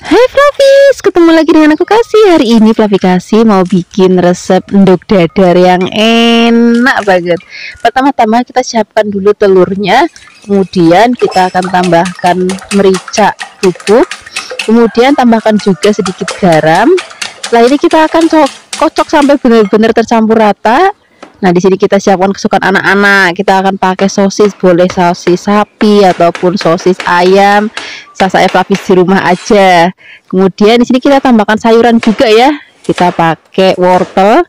Hai Flavis, ketemu lagi dengan aku Kasih. Hari ini Flavi Kasih mau bikin resep endog dadar yang enak banget. Pertama-tama kita siapkan dulu telurnya, kemudian kita akan tambahkan merica bubuk, kemudian tambahkan juga sedikit garam. Setelah ini kita akan kocok sampai benar-benar tercampur rata. Nah, di sini kita siapkan kesukaan anak-anak. Kita akan pakai sosis, boleh sosis sapi ataupun sosis ayam. Saya Flavis di rumah aja. Kemudian di sini kita tambahkan sayuran juga ya. Kita pakai wortel.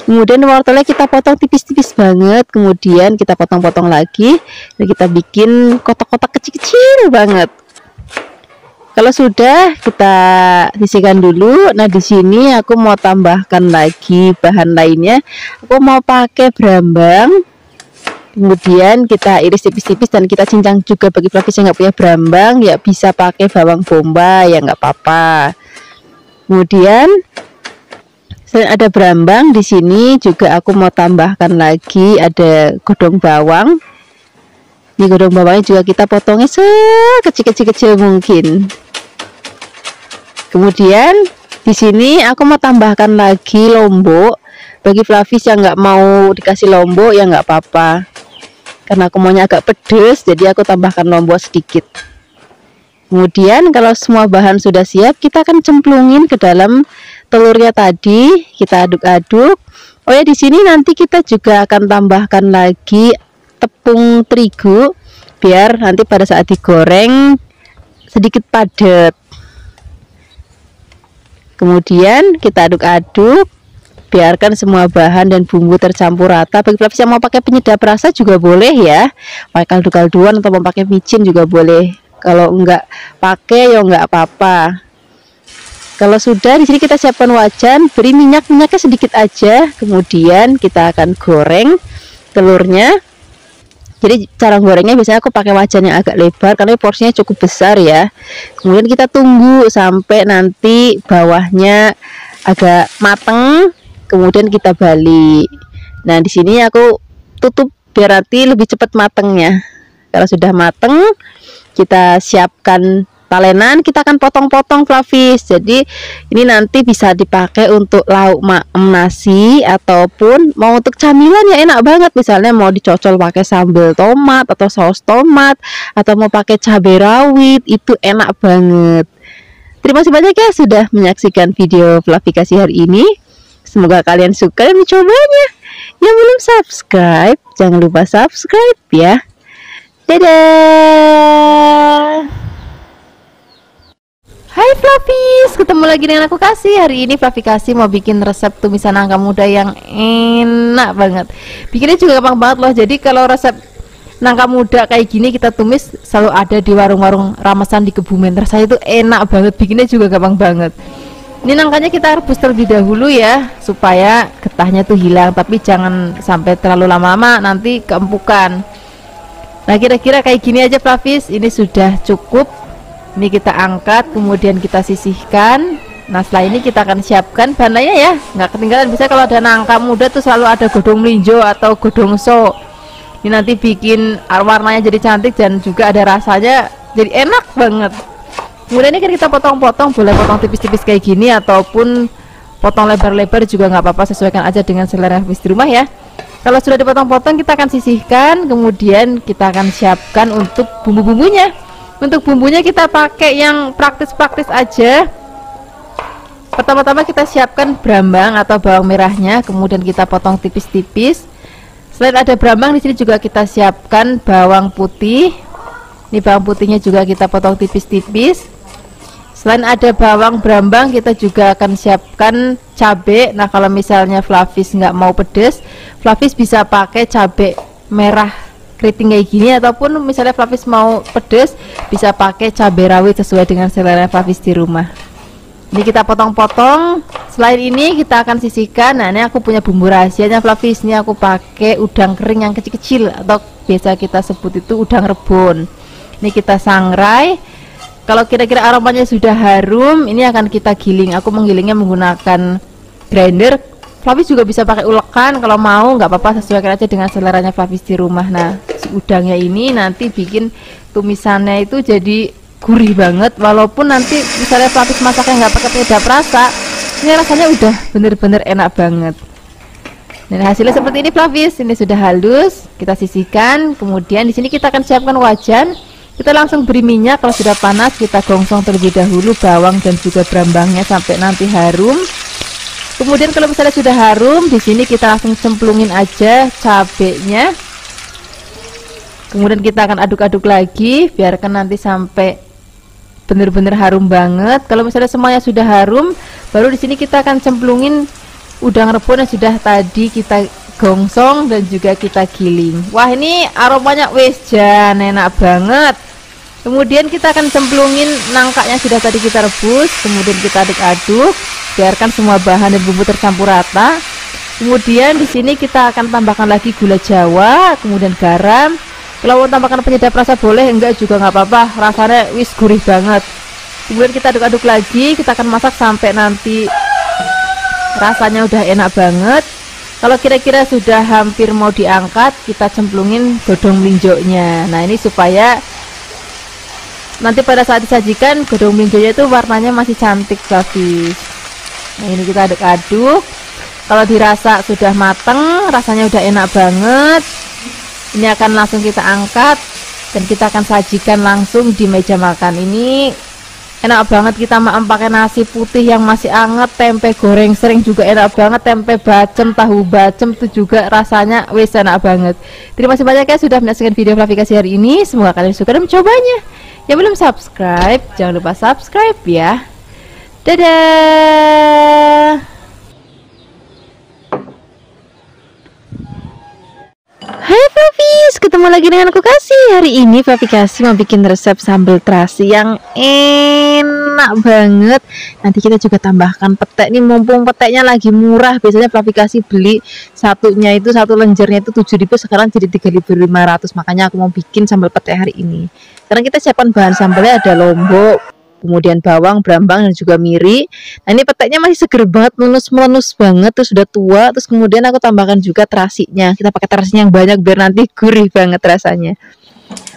Kemudian wortelnya kita potong tipis-tipis banget. Kemudian kita potong-potong lagi dan kita bikin kotak-kotak kecil-kecil banget. Kalau sudah, kita sisihkan dulu. Nah, di sini aku mau tambahkan lagi bahan lainnya. Aku mau pakai brambang. Kemudian kita iris tipis-tipis dan kita cincang juga. Bagi Flavis yang nggak punya brambang, ya bisa pakai bawang bombay, ya nggak apa-apa. Kemudian selain ada brambang, di sini juga aku mau tambahkan lagi ada godong bawang. Ini godong bawangnya juga kita potongnya sekecil-kecil mungkin. Kemudian di sini aku mau tambahkan lagi lombok. Bagi Flavis yang nggak mau dikasih lombok, ya nggak apa-apa. Karena aku maunya agak pedes, jadi aku tambahkan lombok sedikit. Kemudian kalau semua bahan sudah siap, kita akan cemplungin ke dalam telurnya tadi. Kita aduk-aduk. Oh ya, di sini nanti kita juga akan tambahkan lagi tepung terigu, biar nanti pada saat digoreng sedikit padat. Kemudian kita aduk-aduk, biarkan semua bahan dan bumbu tercampur rata. Bagi Flavis yang mau pakai penyedap rasa juga boleh ya, pakai kaldu-kalduan atau mau pakai micin juga boleh. Kalau enggak pakai ya enggak apa-apa. Kalau sudah, di sini kita siapkan wajan, beri minyaknya sedikit aja. Kemudian kita akan goreng telurnya. Jadi cara gorengnya biasanya aku pakai wajan yang agak lebar karena porsinya cukup besar ya. Kemudian kita tunggu sampai nanti bawahnya agak mateng, kemudian kita balik. Nah, di sini aku tutup biar nanti lebih cepat matengnya. Kalau sudah mateng, kita siapkan talenan, kita akan potong-potong Flavis. Jadi ini nanti bisa dipakai untuk lauk nasi ataupun mau untuk camilan ya enak banget. Misalnya mau dicocol pakai sambal tomat atau saus tomat atau mau pakai cabai rawit, itu enak banget. Terima kasih banyak ya sudah menyaksikan video Flavi Kasih hari ini. Semoga kalian suka dan mencobanya. Yang belum subscribe, jangan lupa subscribe ya. Dadah. Hai Flavis, ketemu lagi dengan aku Kasih. Hari ini Flavi Kasih mau bikin resep tumisan nangka muda yang enak banget. Bikinnya juga gampang banget loh. Jadi kalau resep nangka muda kayak gini kita tumis selalu ada di warung-warung ramesan di Kebumen. Rasanya itu enak banget, bikinnya juga gampang banget. Ini nangkanya kita rebus terlebih dahulu ya, supaya getahnya tuh hilang. Tapi jangan sampai terlalu lama-lama, nanti keempukan. Nah, kira-kira kayak gini aja Flavis, ini sudah cukup. Ini kita angkat, kemudian kita sisihkan. Nah, setelah ini kita akan siapkan bahannya ya, nggak ketinggalan. Bisa kalau ada nangka muda tuh selalu ada godong melinjo atau godong so. Ini nanti bikin warnanya jadi cantik dan juga ada rasanya jadi enak banget. Kemudian ini kan kita potong-potong, boleh potong tipis-tipis kayak gini ataupun potong lebar-lebar juga nggak apa-apa, sesuaikan aja dengan selera Flavis di rumah ya. Kalau sudah dipotong-potong, kita akan sisihkan, kemudian kita akan siapkan untuk bumbu-bumbunya. Untuk bumbunya kita pakai yang praktis-praktis aja. Pertama-tama kita siapkan brambang atau bawang merahnya, kemudian kita potong tipis-tipis. Selain ada brambang, di sini juga kita siapkan bawang putih. Ini bawang putihnya juga kita potong tipis-tipis. Selain ada bawang brambang, kita juga akan siapkan cabai. Nah, kalau misalnya Flavis nggak mau pedes, Flavis bisa pakai cabai merah keriting kayak gini, ataupun misalnya Flavis mau pedes bisa pakai cabai rawit sesuai dengan selera Flavis di rumah. Ini kita potong-potong. Selain ini kita akan sisihkan. Nah, ini aku punya bumbu rahasianya Flavis. Ini aku pakai udang kering yang kecil-kecil atau biasa kita sebut itu udang rebon. Ini kita sangrai. Kalau kira-kira aromanya sudah harum, ini akan kita giling. Aku menggilingnya menggunakan grinder. Flavis juga bisa pakai ulekan kalau mau, nggak apa-apa, sesuaikan aja dengan seleranya Flavis di rumah. Nah, si udangnya ini nanti bikin tumisannya itu jadi gurih banget. Walaupun nanti misalnya Flavis masaknya nggak pakai penyedap rasa, ini rasanya udah bener-bener enak banget. Dan hasilnya seperti ini Flavis, ini sudah halus, kita sisihkan. Kemudian di sini kita akan siapkan wajan. Kita langsung beri minyak, kalau sudah panas kita gongsong terlebih dahulu bawang dan juga brambangnya sampai nanti harum. Kemudian kalau misalnya sudah harum, di sini kita langsung cemplungin aja cabenya. Kemudian kita akan aduk-aduk lagi, biarkan nanti sampai bener-bener harum banget. Kalau misalnya semuanya sudah harum, baru di sini kita akan cemplungin udang rebon yang sudah tadi kita gongsong dan juga kita giling. Wah, ini aromanya wis jan enak banget. Kemudian kita akan cemplungin nangka yang sudah tadi kita rebus, kemudian kita aduk-aduk, biarkan semua bahan dan bumbu tercampur rata. Kemudian di sini kita akan tambahkan lagi gula Jawa, kemudian garam. Kalau mau tambahkan penyedap rasa boleh, enggak juga nggak apa-apa, rasanya wis gurih banget. Kemudian kita aduk-aduk lagi, kita akan masak sampai nanti rasanya udah enak banget. Kalau kira-kira sudah hampir mau diangkat, kita cemplungin godong melinjoknya. Nah, ini supaya nanti pada saat disajikan godong melinjoknya itu warnanya masih cantik Flavis. Nah, ini kita aduk-aduk. Kalau dirasa sudah mateng, rasanya udah enak banget, ini akan langsung kita angkat dan kita akan sajikan langsung di meja makan. Ini enak banget, kita makan pakai nasi putih yang masih anget, tempe goreng sering juga enak banget, tempe bacem, tahu bacem itu juga rasanya wis enak banget. Terima kasih banyak ya sudah menyaksikan video Flavikasi hari ini, semoga kalian suka dan mencobanya. Yang belum subscribe, jangan lupa subscribe ya. Dadah. Hai Flavis, ketemu lagi dengan aku Kasih. Hari ini Flavikasi mau bikin resep sambal terasi yang enak banget. Nanti kita juga tambahkan petek nih, mumpung peteknya lagi murah. Biasanya Flavikasi beli satunya itu, satu lenjernya itu 7.000, sekarang jadi 3.500. Makanya aku mau bikin sambal petek hari ini. Sekarang kita siapkan bahan sambalnya, ada lombok, kemudian bawang, brambang, dan juga miri. Nah, ini peteknya masih seger banget, melus banget, terus sudah tua. Terus kemudian aku tambahkan juga terasinya. Kita pakai terasinya yang banyak biar nanti gurih banget rasanya.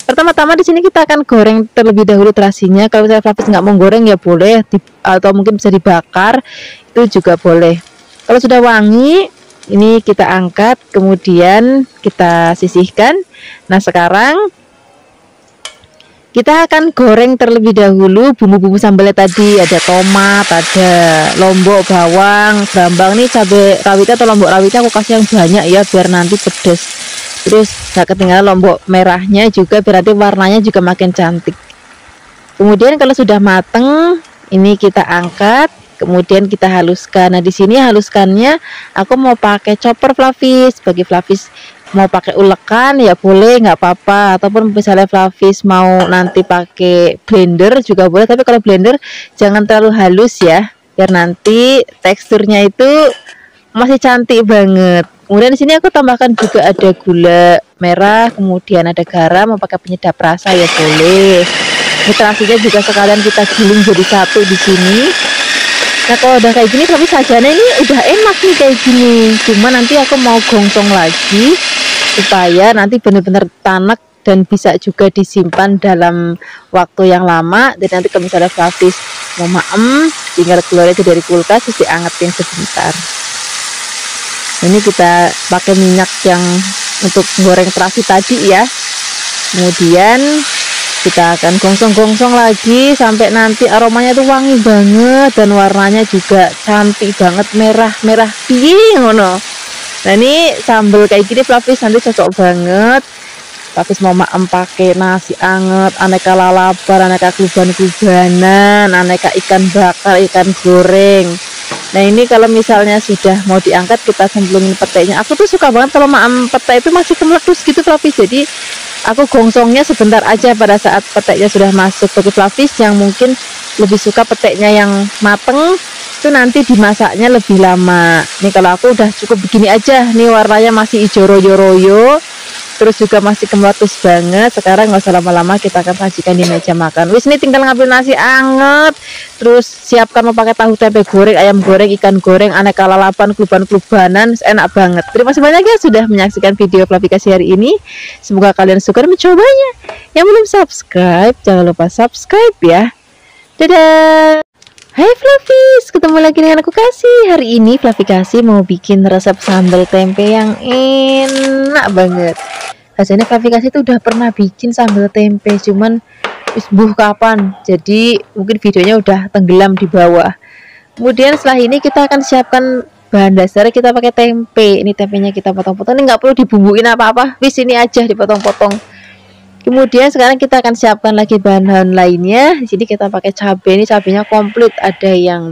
Pertama-tama di sini kita akan goreng terlebih dahulu terasinya. Kalau misalnya Flavis nggak mau goreng ya boleh, atau mungkin bisa dibakar, itu juga boleh. Kalau sudah wangi, ini kita angkat, kemudian kita sisihkan. Nah, sekarang kita akan goreng terlebih dahulu bumbu-bumbu sambalnya tadi. Ada tomat, ada lombok, bawang, brambang. Nih cabai rawitnya atau lombok rawitnya aku kasih yang banyak ya biar nanti pedas. Terus gak ketinggalan lombok merahnya juga biar nanti warnanya juga makin cantik. Kemudian kalau sudah mateng, ini kita angkat, kemudian kita haluskan. Nah, di sini haluskannya aku mau pakai chopper Flavis. Bagi Flavis mau pakai ulekan ya boleh, nggak apa-apa, ataupun misalnya Flavis mau nanti pakai blender juga boleh, tapi kalau blender jangan terlalu halus ya, biar nanti teksturnya itu masih cantik banget. Kemudian di sini aku tambahkan juga ada gula merah, kemudian ada garam, mau pakai penyedap rasa ya boleh. Ini terasinya juga sekalian kita giling jadi satu di sini. Nah, kalau udah kayak gini tapi sajiannya ini udah enak nih kayak gini. Cuma nanti aku mau gongsong lagi supaya nanti benar-benar tanak dan bisa juga disimpan dalam waktu yang lama. Dan nanti kalau misalnya Flavis mau maem, tinggal keluar itu dari kulkas terus diangetin sebentar. Ini kita pakai minyak yang untuk goreng terasi tadi ya. Kemudian kita akan gongsong-gongsong lagi sampai nanti aromanya tuh wangi banget dan warnanya juga cantik banget, merah pink ngono. Nah, ini sambal kayak gini Flavis nanti cocok banget. Flavis mau maem pakai nasi anget, aneka lalapan, aneka kluban-klubanan, aneka ikan bakar, ikan goreng. Nah, ini kalau misalnya sudah mau diangkat, kita cemplungin peteknya. Aku tuh suka banget kalau maem petek itu masih meletus gitu Flavis. Jadi aku gongsongnya sebentar aja pada saat peteknya sudah masuk. Bagi Flavis yang mungkin lebih suka peteknya yang mateng, itu nanti dimasaknya lebih lama. Nih kalau aku udah cukup begini aja, nih warnanya masih hijau royo-royo. terus juga masih kemelatus banget. Sekarang nggak usah lama-lama, kita akan sajikan di meja makan. Wis, ini tinggal ngambil nasi anget, terus siapkan mau pakai tahu tempe goreng, ayam goreng, ikan goreng, aneka lalapan, kluban-klubanan, enak banget. Terima kasih banyak ya sudah menyaksikan video Flavikasi hari ini. Semoga kalian suka dan mencobanya. Yang belum subscribe, jangan lupa subscribe ya. Dadah. Hai Flavis, ketemu lagi dengan aku Kasih. Hari ini Flavikasi mau bikin resep sambal tempe yang enak banget. Rasanya Flavikasi itu udah pernah bikin sambal tempe, cuman kapan, jadi mungkin videonya udah tenggelam di bawah. Kemudian setelah ini kita akan siapkan bahan dasarnya, kita pakai tempe. Ini tempenya kita potong-potong, ini nggak perlu dibumbuin apa-apa, wis ini aja dipotong-potong. Kemudian sekarang kita akan siapkan lagi bahan-bahan lainnya. Di sini kita pakai cabai, ini cabenya komplit, ada yang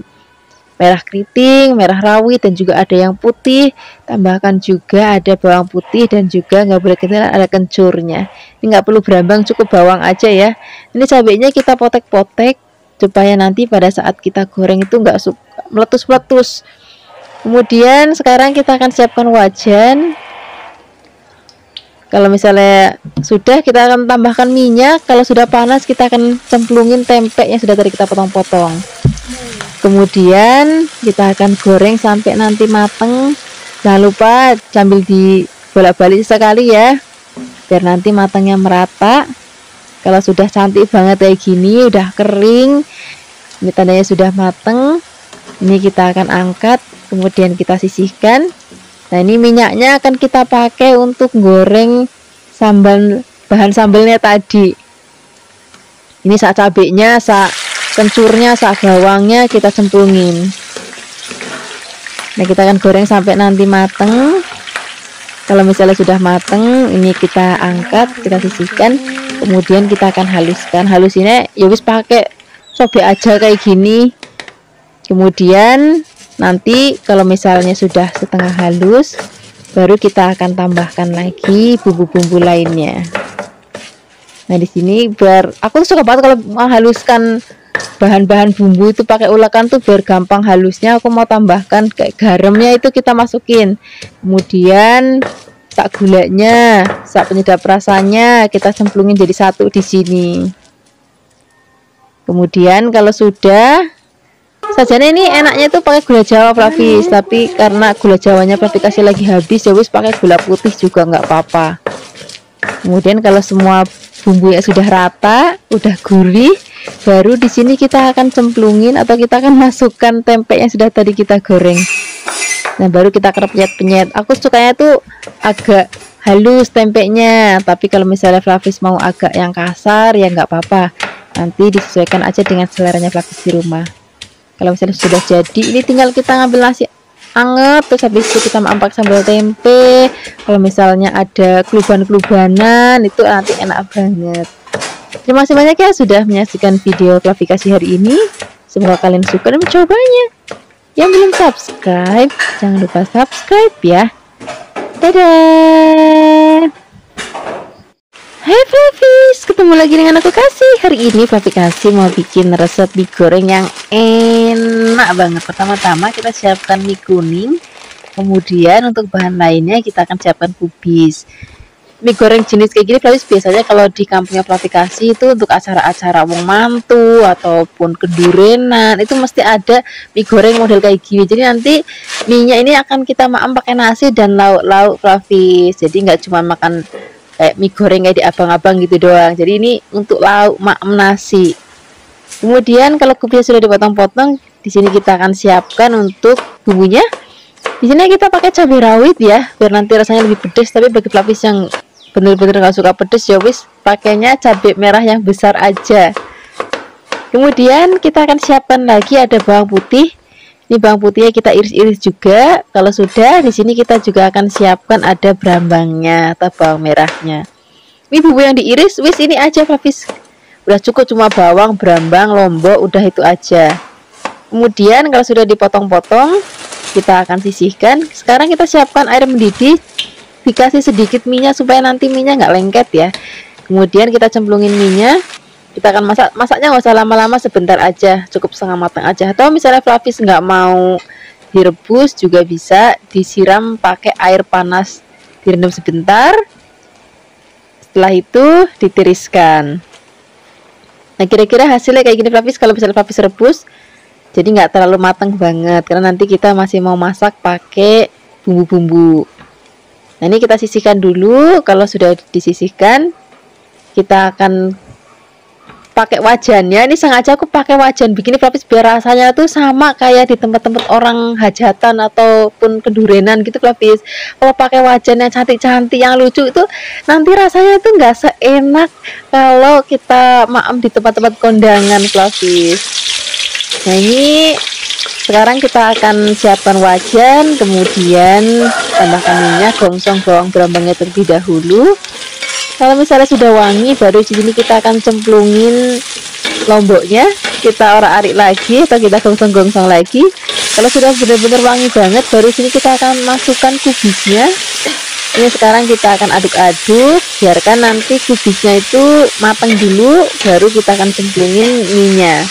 merah keriting, merah rawit, dan juga ada yang putih. Tambahkan juga ada bawang putih dan juga nggak boleh ketinggalan ada kencurnya. Ini nggak perlu berambang, cukup bawang aja ya. Ini cabenya kita potek-potek supaya nanti pada saat kita goreng itu nggak meletus-meletus. Kemudian sekarang kita akan siapkan wajan. Kalau misalnya sudah, kita akan tambahkan minyak. Kalau sudah panas, kita akan cemplungin tempe yang sudah tadi kita potong-potong. Kemudian kita akan goreng sampai nanti mateng. Jangan lupa sambil dibolak-balik sekali ya, biar nanti matangnya merata. Kalau sudah cantik banget kayak gini, udah kering, ini tandanya sudah mateng. Ini kita akan angkat, kemudian kita sisihkan. Nah, ini minyaknya akan kita pakai untuk goreng bahan sambalnya tadi. Ini sak cabenya, sak kencurnya, sak bawangnya kita cemplungin. Nah, kita akan goreng sampai nanti mateng. Kalau misalnya sudah mateng, ini kita angkat, kita sisihkan, kemudian kita akan haluskan. Halusinnya ya wis pakai cobek aja kayak gini. Kemudian nanti kalau misalnya sudah setengah halus, baru kita akan tambahkan lagi bumbu-bumbu lainnya. Nah, di sini biar aku tuh suka banget kalau menghaluskan bahan-bahan bumbu itu pakai ulekan tuh biar gampang halusnya. Aku mau tambahkan kayak garamnya itu kita masukin. Kemudian sak gulanya, sak penyedap rasanya kita cemplungin jadi satu di sini. Kemudian kalau sudah, sajane ini enaknya tuh pakai gula jawa Flavis, tapi karena gula jawanya Flavikasi lagi habis, ya wis pakai gula putih juga nggak apa-apa. Kemudian kalau semua bumbunya sudah rata, udah gurih, baru di sini kita akan cemplungin atau kita akan masukkan tempe yang sudah tadi kita goreng. Nah, baru kita penyet-penyet. Aku sukanya tuh agak halus tempenya, tapi kalau misalnya Flavis mau agak yang kasar ya nggak apa-apa. Nanti disesuaikan aja dengan seleranya Flavis di rumah. Kalau misalnya sudah jadi, ini tinggal kita ngambil nasi anget, terus habis itu kita ampak sambal tempe. Kalau misalnya ada kluban-klubanan, itu nanti enak banget. Terima kasih banyak ya sudah menyaksikan video Flavikasi hari ini. Semoga kalian suka dan mencobanya. Yang belum subscribe, jangan lupa subscribe ya. Dadah. Hai Flavis, ketemu lagi dengan aku Kasih. Hari ini Flavikasi mau bikin resep mie goreng yang enak banget. Pertama-tama kita siapkan mie kuning. Kemudian untuk bahan lainnya kita akan siapkan kubis. Mie goreng jenis kayak gini Flavis biasanya kalau di kampungnya Flavikasi itu untuk acara-acara wong mantu ataupun kedurenan, itu mesti ada mie goreng model kayak gini. Jadi nanti mie-nya ini akan kita maam pakai nasi dan lauk-lauk Flavis. Jadi nggak cuma makan kayak mie goreng kayak di abang-abang gitu doang. Jadi ini untuk lauk maem nasi. Kemudian kalau kubisnya sudah dipotong-potong, di sini kita akan siapkan untuk bumbunya. Di sini kita pakai cabai rawit ya, biar nanti rasanya lebih pedas. Tapi bagi Flavis yang bener-bener nggak suka pedas, ya wis pakainya cabai merah yang besar aja. Kemudian kita akan siapkan lagi ada bawang putih. Ini bawang putihnya kita iris-iris juga. Kalau sudah, di sini kita juga akan siapkan ada berambangnya atau bawang merahnya. Ini bumbu yang diiris, wis ini aja Flavis. Udah cukup, cuma bawang, berambang, lombok, udah itu aja. Kemudian kalau sudah dipotong-potong, kita akan sisihkan. Sekarang kita siapkan air mendidih. Dikasih sedikit minyak supaya nanti minyak nggak lengket ya. Kemudian kita cemplungin minyak. Kita akan masaknya nggak usah lama-lama, sebentar aja, cukup setengah matang aja. Atau misalnya Flavis nggak mau direbus juga bisa disiram pakai air panas, direndam sebentar. Setelah itu ditiriskan. Nah kira-kira hasilnya kayak gini Flavis, kalau misalnya Flavis rebus jadi nggak terlalu matang banget, karena nanti kita masih mau masak pakai bumbu-bumbu. Nah ini kita sisihkan dulu. Kalau sudah disisihkan, kita akan pakai wajan ya. Ini sengaja aku pakai wajan begini Flavis biar rasanya tuh sama kayak di tempat-tempat orang hajatan ataupun kedurenan gitu Flavis. Kalau pakai wajan yang cantik-cantik yang lucu itu nanti rasanya itu nggak seenak kalau kita maam di tempat-tempat kondangan Flavis. Nah ini sekarang kita akan siapkan wajan, kemudian tambahkan minyak, gongsong bawang berambangnya terlebih dahulu. Kalau misalnya sudah wangi, baru di sini kita akan cemplungin lomboknya, kita orak-arik lagi atau kita gongsong-gongsong lagi. Kalau sudah benar-benar wangi banget, baru sini kita akan masukkan kubisnya. Ini sekarang kita akan aduk-aduk, biarkan nanti kubisnya itu matang dulu, baru kita akan cemplungin minyak.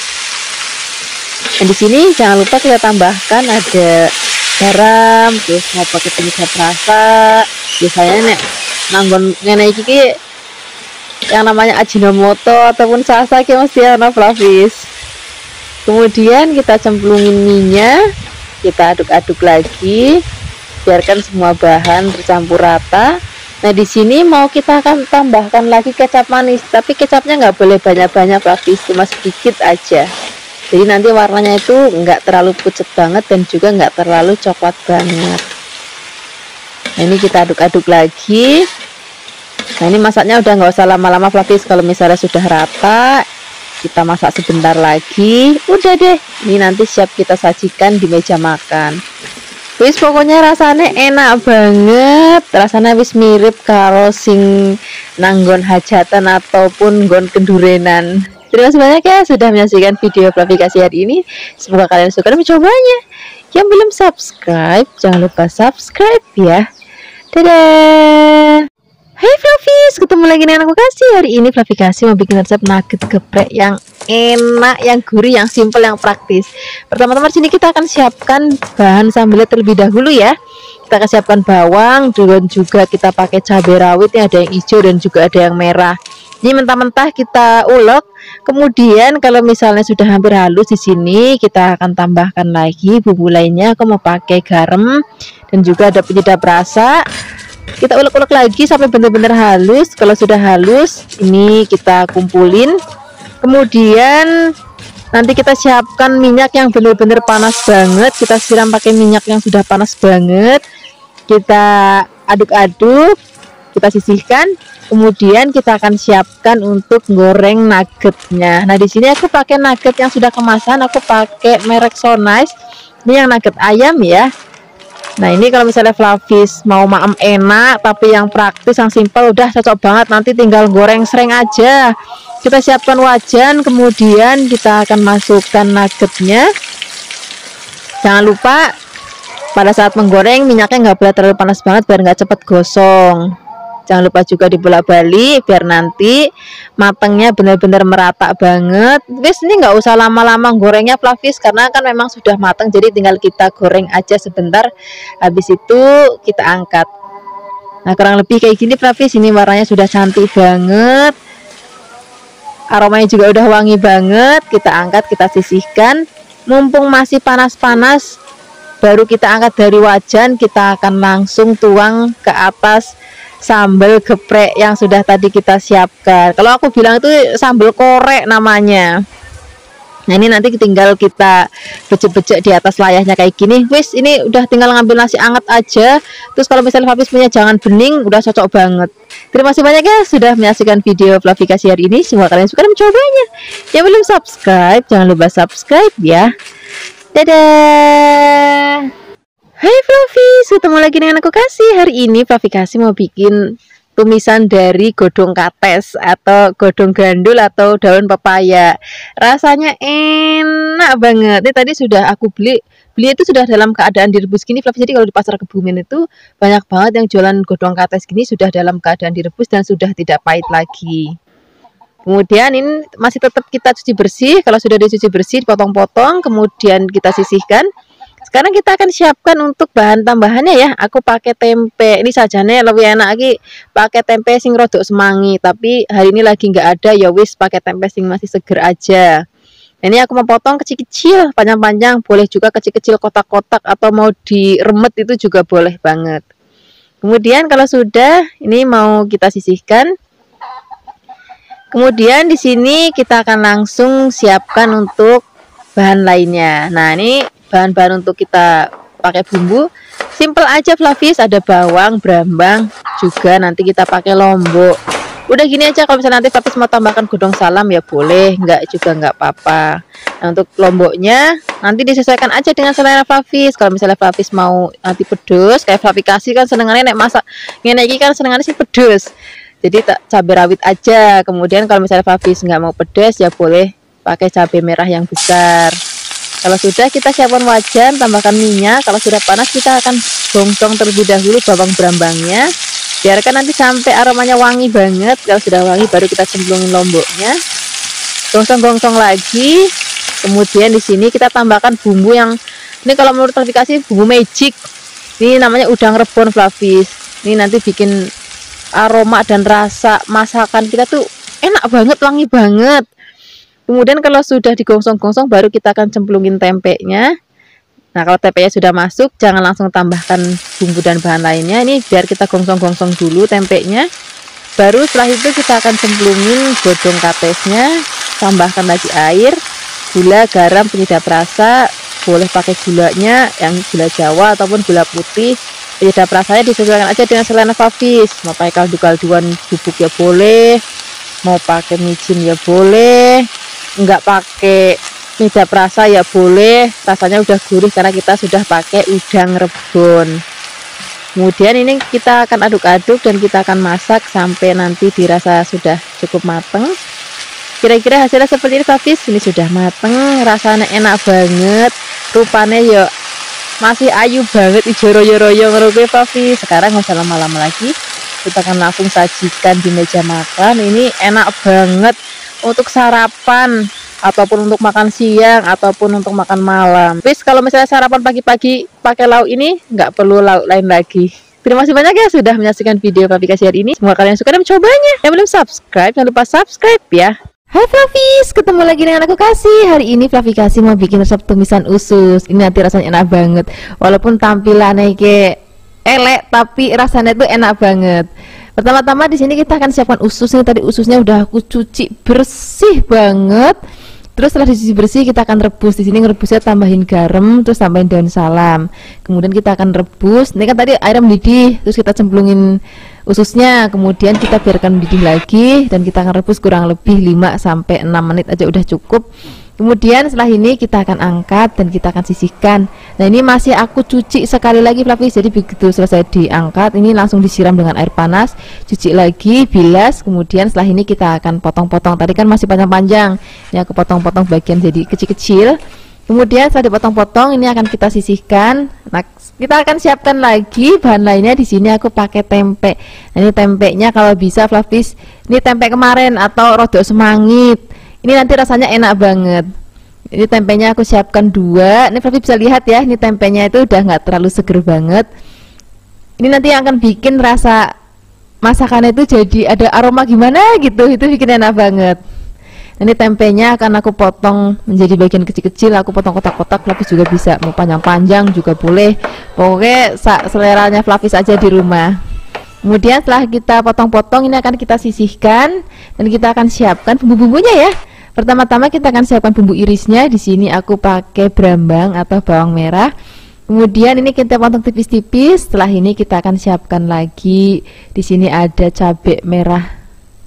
Dan di sini jangan lupa kita tambahkan ada garam, terus mau pakai penyedap rasa. Biasanya nek nanggon ngene iki yang namanya Ajinomoto ataupun Sasaki mesti ana Flavis. Kemudian kita cemplungin minyak, kita aduk-aduk lagi, biarkan semua bahan tercampur rata. Nah di sini mau kita akan tambahkan lagi kecap manis, tapi kecapnya nggak boleh banyak-banyak Flavis, cuma sedikit aja. Jadi nanti warnanya itu nggak terlalu pucat banget dan juga nggak terlalu coklat banget. Nah ini kita aduk-aduk lagi. Nah ini masaknya udah nggak usah lama-lama Flavis. Kalau misalnya sudah rata, kita masak sebentar lagi. Udah deh, ini nanti siap kita sajikan di meja makan. Wis pokoknya rasanya enak banget. Rasanya wis mirip kalau sing nanggon hajatan ataupun nggon kedurenan. Terima kasih banyak ya sudah menyaksikan video aplikasi hari ini. Semoga kalian suka dan mencobanya. Yang belum subscribe, jangan lupa subscribe ya. Dadah. Hai Flavis, ketemu lagi dengan aku Kasih. Hari ini Flavis mau bikin resep nugget geprek yang enak, yang gurih, yang simple, yang praktis. Pertama-tama sini kita akan siapkan bahan sambelnya terlebih dahulu ya. Kita akan siapkan bawang, dan juga kita pakai cabai rawit yang ada yang hijau dan juga ada yang merah. Ini mentah-mentah kita ulek. Kemudian kalau misalnya sudah hampir halus di sini, kita akan tambahkan lagi bumbu lainnya. Aku mau pakai garam dan juga ada penyedap rasa. Kita ulek-ulek lagi sampai benar-benar halus. Kalau sudah halus, ini kita kumpulin. Kemudian nanti kita siapkan minyak yang benar-benar panas banget. Kita siram pakai minyak yang sudah panas banget. Kita aduk-aduk, kita sisihkan. Kemudian kita akan siapkan untuk goreng nuggetnya. Nah di sini aku pakai nugget yang sudah kemasan. Aku pakai merek So Nice. Ini yang nugget ayam ya. Nah ini kalau misalnya Flavis mau maem enak tapi yang praktis, yang simple, udah cocok banget. Nanti tinggal goreng sering aja. Kita siapkan wajan, kemudian kita akan masukkan nuggetnya. Jangan lupa pada saat menggoreng minyaknya nggak boleh terlalu panas banget biar nggak cepat gosong. Jangan lupa juga dibolak-balik biar nanti matangnya benar-benar merata banget. Wis ini nggak usah lama-lama gorengnya Flavis, karena kan memang sudah matang, jadi tinggal kita goreng aja sebentar. Habis itu kita angkat. Nah kurang lebih kayak gini Flavis. Ini warnanya sudah cantik banget, aromanya juga udah wangi banget. Kita angkat, kita sisihkan. Mumpung masih panas-panas, baru kita angkat dari wajan. Kita akan langsung tuang ke atas sambal geprek yang sudah tadi kita siapkan. Kalau aku bilang itu sambal korek namanya. Nah ini nanti tinggal kita becek-becek di atas layarnya kayak gini. Wis ini udah tinggal ngambil nasi anget aja. Terus kalau misalnya Flavis punya jangan bening, udah cocok banget. Terima kasih banyak ya sudah menyaksikan video Flavis hari ini. Semoga kalian suka dan mencobanya. Yang belum subscribe, jangan lupa subscribe ya. Dadah. Hai Flavis, ketemu lagi dengan aku Kasih. Hari ini Flavis mau bikin tumisan dari godong kates atau godong gandul atau daun pepaya. Rasanya enak banget. Ini tadi sudah aku beli itu sudah dalam keadaan direbus gini Flavis. Jadi kalau di pasar Kebumen itu banyak banget yang jualan godong kates gini sudah dalam keadaan direbus dan sudah tidak pahit lagi. Kemudian ini masih tetap kita cuci bersih. Kalau sudah dicuci bersih, dipotong-potong, kemudian kita sisihkan. Sekarang kita akan siapkan untuk bahan tambahannya ya. Aku pakai tempe. Ini sajane lebih enak lagi pakai tempe sing rodok semangi. Tapi hari ini lagi nggak ada ya wis pakai tempe sing masih seger aja. Ini aku mau potong kecil-kecil, panjang-panjang. Boleh juga kecil-kecil kotak-kotak atau mau diremet itu juga boleh banget. Kemudian kalau sudah, ini mau kita sisihkan. Kemudian di sini kita akan langsung siapkan untuk bahan lainnya. Nah, ini bahan-bahan untuk kita pakai bumbu simple aja Flavis, ada bawang, brambang, juga nanti kita pakai lombok. Udah gini aja. Kalau misalnya nanti Flavis mau tambahkan godong salam ya boleh, enggak juga enggak apa-apa. Nah, untuk lomboknya nanti disesuaikan aja dengan selera Flavis. Kalau misalnya Flavis mau nanti pedes, kayak Flavikasi kan senengannya nek masak ngene iki kan senengannya sih pedes. Jadi tak cabai rawit aja. Kemudian kalau misalnya Flavis nggak mau pedas ya boleh pakai cabai merah yang besar. Kalau sudah kita siapkan wajan, tambahkan minyak. Kalau sudah panas kita akan gongsong terlebih dahulu bawang brambangnya. Biarkan nanti sampai aromanya wangi banget. Kalau sudah wangi baru kita cemplungin lomboknya. Gongsong-gongsong lagi. Kemudian di sini kita tambahkan bumbu yang ini kalau menurut Flavikasi bumbu magic. Ini namanya udang rebon Flavis. Ini nanti bikin aroma dan rasa masakan kita tuh enak banget, wangi banget. Kemudian kalau sudah digongsong-gongsong baru kita akan cemplungin tempenya. Nah, kalau tempenya sudah masuk jangan langsung tambahkan bumbu dan bahan lainnya. Ini biar kita gongsong-gongsong dulu tempenya. Baru setelah itu kita akan cemplungin godong katesnya. Tambahkan lagi air, gula, garam, penyedap rasa. Boleh pakai gulanya yang gula Jawa ataupun gula putih. Penyedap rasanya disesuaikan aja dengan selera Flavis. Mau pakai kaldu-kalduan bubuk ya boleh, mau pakai micin ya boleh, enggak pakai penyedap rasa ya boleh. Rasanya udah gurih karena kita sudah pakai udang rebon. Kemudian ini kita akan aduk-aduk dan kita akan masak sampai nanti dirasa sudah cukup mateng. Kira-kira hasilnya seperti ini Flavis. Ini sudah mateng, rasanya enak banget, rupanya ya masih ayu banget, ijo royo-royo ngerupi Flavis. Sekarang nggak usah lama-lama lagi, kita akan langsung sajikan di meja makan. Ini enak banget untuk sarapan ataupun untuk makan siang ataupun untuk makan malam. Terus kalau misalnya sarapan pagi-pagi pakai lauk ini nggak perlu lauk lain lagi. Terima kasih banyak ya sudah menyaksikan video Flavikasi hari ini. Semoga kalian suka dan mencobanya. Yang belum subscribe jangan lupa subscribe ya. Hai Flavis, ketemu lagi dengan aku Kasih. Hari ini Flavikasi mau bikin resep tumisan usus. Ini nanti rasanya enak banget. Walaupun tampilannya kayak elek, tapi rasanya itu enak banget. Pertama-tama di sini kita akan siapkan usus. Ini tadi ususnya udah aku cuci bersih banget. Terus setelah dicuci bersih kita akan rebus. Di sini ngerebusnya tambahin garam, terus tambahin daun salam. Kemudian kita akan rebus. Ini kan tadi air mendidih, terus kita cemplungin ususnya, kemudian kita biarkan mendidih lagi dan kita akan rebus kurang lebih 5-6 menit aja udah cukup. Kemudian setelah ini kita akan angkat dan kita akan sisihkan. Nah, ini masih aku cuci sekali lagi Flavis. Jadi begitu selesai diangkat ini langsung disiram dengan air panas, cuci lagi, bilas. Kemudian setelah ini kita akan potong-potong. Tadi kan masih panjang-panjang, ini aku potong-potong bagian jadi kecil-kecil. Kemudian setelah dipotong-potong ini akan kita sisihkan. Nah, kita akan siapkan lagi bahan lainnya. Di sini aku pakai tempe. Nah, ini tempenya kalau bisa Flavis, ini tempe kemarin atau rodok semangit. Ini nanti rasanya enak banget. Ini tempenya aku siapkan 2. Ini Flavis bisa lihat ya, ini tempenya itu udah nggak terlalu seger banget. Ini nanti yang akan bikin rasa masakannya itu jadi ada aroma gimana gitu. Itu bikin enak banget. Ini tempenya akan aku potong menjadi bagian kecil-kecil. Aku potong kotak-kotak. Flavis juga bisa, mau panjang-panjang juga boleh. Pokoknya seleranya Flavis aja di rumah. Kemudian setelah kita potong-potong ini akan kita sisihkan dan kita akan siapkan bumbu-bumbunya ya. Pertama-tama kita akan siapkan bumbu irisnya. Di sini aku pakai brambang atau bawang merah. Kemudian ini kita potong tipis-tipis. Setelah ini kita akan siapkan lagi. Di sini ada cabai merah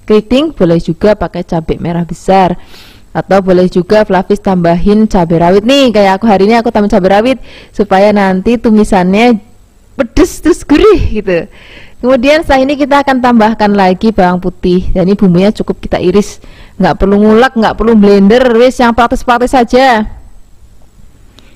keriting, boleh juga pakai cabai merah besar atau boleh juga Flavis tambahin cabai rawit. Nih kayak aku hari ini aku tambah cabai rawit supaya nanti tumisannya pedes terus gurih gitu. Kemudian setelah ini kita akan tambahkan lagi bawang putih. Dan ini bumbunya cukup kita iris, nggak perlu ngulek, nggak perlu blender, wis yang praktis-praktis saja.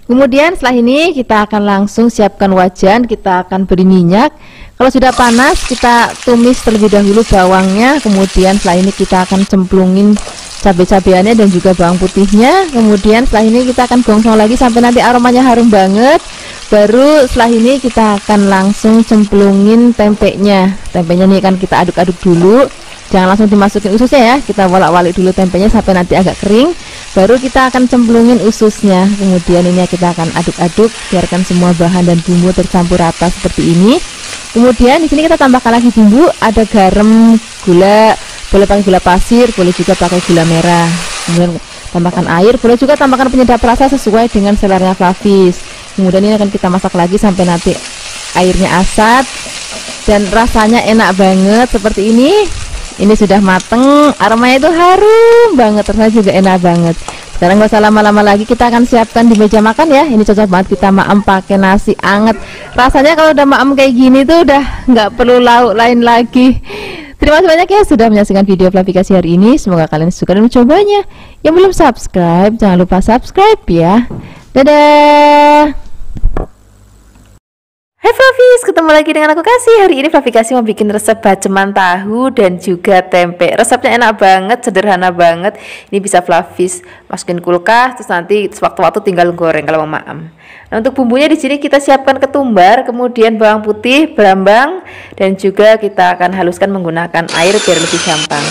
Kemudian setelah ini kita akan langsung siapkan wajan, kita akan beri minyak. Kalau sudah panas kita tumis terlebih dahulu bawangnya. Kemudian setelah ini kita akan cemplungin cabai-cabeannya dan juga bawang putihnya. Kemudian setelah ini kita akan gongsong lagi sampai nanti aromanya harum banget. Baru setelah ini kita akan langsung cemplungin tempenya. Tempenya ini kan kita aduk-aduk dulu, jangan langsung dimasukin ususnya ya, kita wolak-walik dulu tempenya sampai nanti agak kering. Baru kita akan cemplungin ususnya. Kemudian ini kita akan aduk-aduk, biarkan semua bahan dan bumbu tercampur rata seperti ini. Kemudian di sini kita tambahkan lagi bumbu, ada garam, gula, boleh pakai gula pasir, boleh juga pakai gula merah. Kemudian tambahkan air, boleh juga tambahkan penyedap rasa sesuai dengan seleranya Flavis. Kemudian ini akan kita masak lagi sampai nanti airnya asat dan rasanya enak banget seperti ini. Ini sudah mateng, aromanya itu harum banget, rasanya juga enak banget. Sekarang gak usah lama-lama lagi, kita akan siapkan di meja makan ya. Ini cocok banget kita maem pakai nasi anget. Rasanya kalau udah maem kayak gini tuh udah nggak perlu lauk lain lagi. Terima kasih banyak ya sudah menyaksikan video Flavikasi hari ini. Semoga kalian suka dan mencobanya. Yang belum subscribe, jangan lupa subscribe ya. Dadah. Hai Flavis, ketemu lagi dengan aku Kasih. Hari ini Flavikasi mau bikin resep baceman tahu dan juga tempe. Resepnya enak banget, sederhana banget. Ini bisa Flavis masukin kulkas, terus nanti sewaktu-waktu tinggal goreng kalau mau maem. Nah, untuk bumbunya di sini kita siapkan ketumbar, kemudian bawang putih, brambang, dan juga kita akan haluskan menggunakan air biar lebih gampang.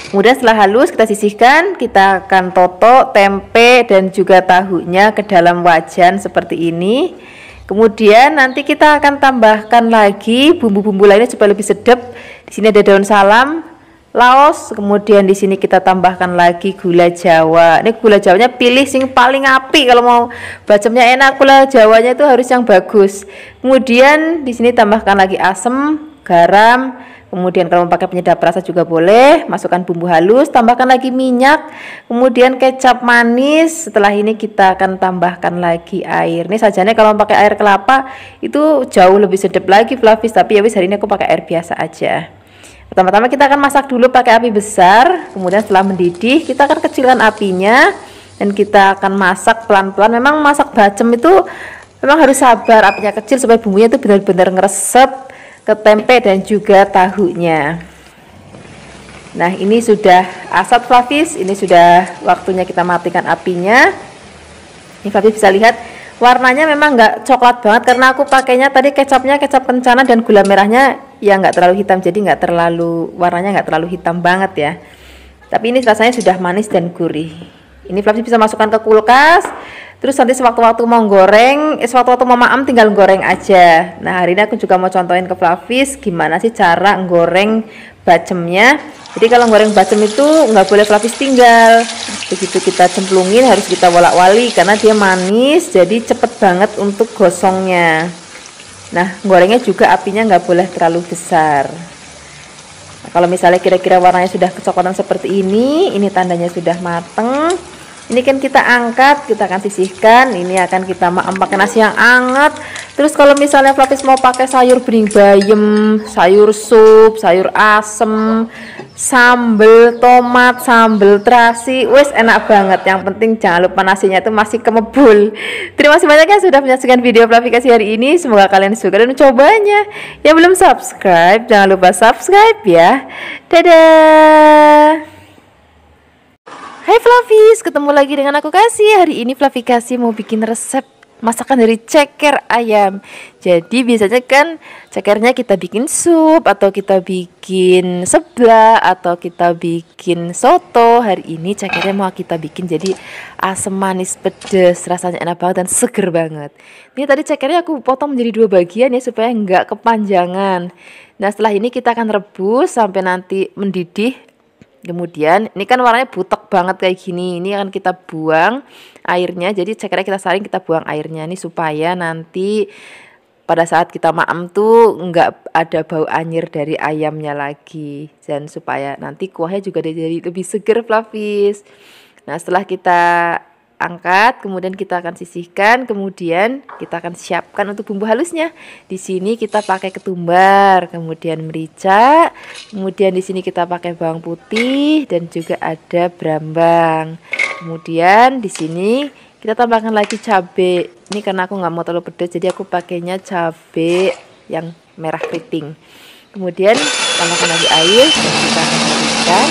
Kemudian setelah halus kita sisihkan, kita akan toto tempe dan juga tahunya ke dalam wajan seperti ini. Kemudian nanti kita akan tambahkan lagi bumbu-bumbu lainnya supaya lebih sedap. Di sini ada daun salam, laos, kemudian di sini kita tambahkan lagi gula Jawa. Ini gula Jawanya pilih sing paling api kalau mau bacemnya enak. Gula Jawanya itu harus yang bagus. Kemudian di sini tambahkan lagi asam, garam. Kemudian kalau mau pakai penyedap rasa juga boleh, masukkan bumbu halus, tambahkan lagi minyak, kemudian kecap manis. Setelah ini kita akan tambahkan lagi air. Ini sajiannya kalau mau pakai air kelapa itu jauh lebih sedap lagi Flavis, tapi ya wis hari ini aku pakai air biasa aja. Pertama-tama kita akan masak dulu pakai api besar, kemudian setelah mendidih kita akan kecilkan apinya dan kita akan masak pelan-pelan. Memang masak bacem itu memang harus sabar, apinya kecil supaya bumbunya itu benar-benar ngeresep ke tempe dan juga tahunya. Nah, ini sudah asap Flavis, ini sudah waktunya kita matikan apinya. Ini Flavis bisa lihat warnanya memang nggak coklat banget karena aku pakainya tadi kecapnya kecap kencana dan gula merahnya ya nggak terlalu hitam, jadi nggak terlalu, warnanya nggak terlalu hitam banget ya. Tapi ini rasanya sudah manis dan gurih. Ini Flavis bisa masukkan ke kulkas. Terus nanti sewaktu-waktu mau goreng, sewaktu-waktu mau maem tinggal goreng aja. Nah, hari ini aku juga mau contohin ke Flavis gimana sih cara goreng bacemnya. Jadi kalau goreng bacem itu nggak boleh Flavis tinggal. Begitu kita cemplungin harus kita wolak-wali karena dia manis, jadi cepet banget untuk gosongnya. Nah, gorengnya juga apinya nggak boleh terlalu besar. Nah, kalau misalnya kira-kira warnanya sudah kecoklatan seperti ini tandanya sudah mateng. Ini kan kita angkat, kita akan sisihkan. Ini akan kita maem pakai nasi yang hangat. Terus kalau misalnya Flavis mau pakai sayur bening bayam, sayur sup, sayur asem, sambel tomat, sambel terasi, wes enak banget. Yang penting jangan lupa nasinya itu masih kemebul. Terima kasih banyak ya sudah menyaksikan video Flavikasi hari ini. Semoga kalian suka dan mencobanya. Yang belum subscribe, jangan lupa subscribe ya. Dadah. Hai Flavis, ketemu lagi dengan aku Kasih. Hari ini Flavikasi mau bikin resep masakan dari ceker ayam. Jadi biasanya kan cekernya kita bikin sup, atau kita bikin seblak, atau kita bikin soto. Hari ini cekernya mau kita bikin jadi asam manis pedas. Rasanya enak banget dan seger banget. Ini tadi cekernya aku potong menjadi dua bagian ya supaya nggak kepanjangan. Nah, setelah ini kita akan rebus sampai nanti mendidih. Kemudian ini kan warnanya butek banget kayak gini, ini akan kita buang airnya. Jadi cekernya kita saring, kita buang airnya ini supaya nanti pada saat kita maem tuh nggak ada bau anyir dari ayamnya lagi, dan supaya nanti kuahnya juga jadi lebih seger Flavis. Nah, setelah kita angkat, kemudian kita akan sisihkan, kemudian kita akan siapkan untuk bumbu halusnya. Di sini kita pakai ketumbar, kemudian merica, kemudian di sini kita pakai bawang putih dan juga ada brambang. Kemudian di sini kita tambahkan lagi cabai. Ini karena aku nggak mau terlalu pedas, jadi aku pakainya cabai yang merah keriting. Kemudian tambahkan lagi air dan kita akan haluskan.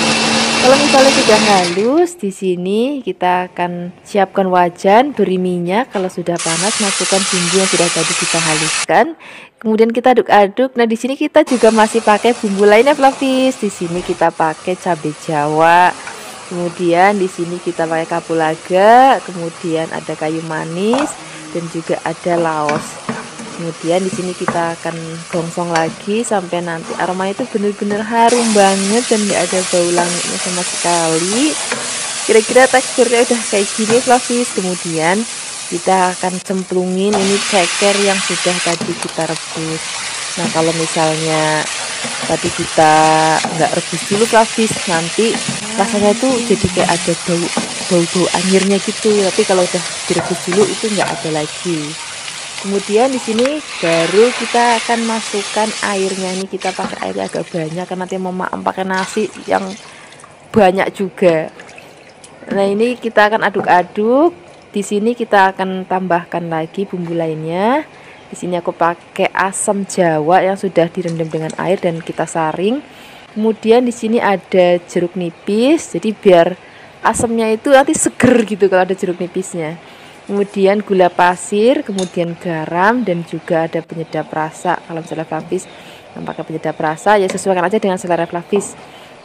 Kalau misalnya sudah halus, di sini kita akan siapkan wajan, beri minyak. Kalau sudah panas, masukkan bumbu yang sudah tadi kita haluskan. Kemudian kita aduk-aduk. Nah, di sini kita juga masih pakai bumbu lainnya, Flavis. Di sini kita pakai cabai Jawa. Kemudian di sini kita pakai kapulaga, kemudian ada kayu manis dan juga ada laos. Kemudian di sini kita akan gongsong lagi sampai nanti aromanya itu benar-benar harum banget dan nggak ada bau langitnya sama sekali. Kira-kira teksturnya udah kayak gini, Flavis. Kemudian kita akan cemplungin ini ceker yang sudah tadi kita rebus. Nah, kalau misalnya tadi kita nggak rebus dulu, Flavis, nanti rasanya tuh jadi kayak ada bau anyirnya gitu. Tapi kalau udah direbus dulu itu nggak ada lagi. Kemudian di sini baru kita akan masukkan airnya. Ini kita pakai air agak banyak karena nanti mau makan pakai nasi yang banyak juga. Nah, ini kita akan aduk-aduk. Di sini kita akan tambahkan lagi bumbu lainnya. Di sini aku pakai asam Jawa yang sudah direndam dengan air dan kita saring. Kemudian di sini ada jeruk nipis. Jadi biar asamnya itu nanti seger gitu kalau ada jeruk nipisnya. Kemudian gula pasir, kemudian garam dan juga ada penyedap rasa. Kalau misalnya Flavis yang pakai penyedap rasa ya sesuaikan aja dengan selera Flavis.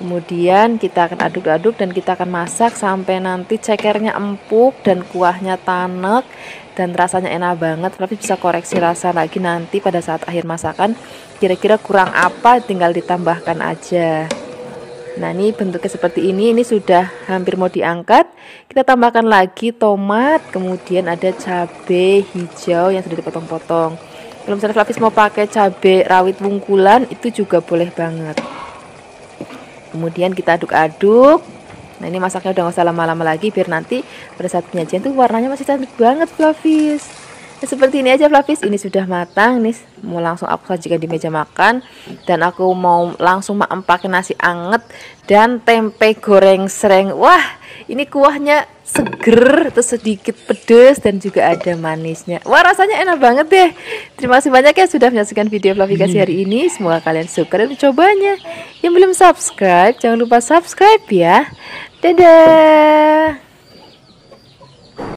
Kemudian kita akan aduk-aduk dan kita akan masak sampai nanti cekernya empuk dan kuahnya tanek dan rasanya enak banget. Flavis bisa koreksi rasa lagi nanti pada saat akhir masakan. Kira-kira kurang apa tinggal ditambahkan aja. Nah, ini bentuknya seperti ini sudah hampir mau diangkat. Kita tambahkan lagi tomat, kemudian ada cabai hijau yang sudah dipotong-potong. Kalau misalnya Flavis mau pakai cabai rawit wungkulan itu juga boleh banget. Kemudian kita aduk-aduk. Nah, ini masaknya udah gak usah lama-lama lagi biar nanti pada saat penyajian tuh warnanya masih cantik banget, Flavis. Nah, seperti ini aja, Flavis. Ini sudah matang nih, mau langsung aku sajikan di meja makan. Dan aku mau langsung makan pakai nasi anget dan tempe goreng sereng. Wah, ini kuahnya seger, terus sedikit pedas dan juga ada manisnya. Wah, rasanya enak banget deh. Terima kasih banyak ya sudah menyaksikan video Flavikasi hari ini. Semoga kalian suka dan mencobanya. Yang belum subscribe, jangan lupa subscribe ya. Dadah.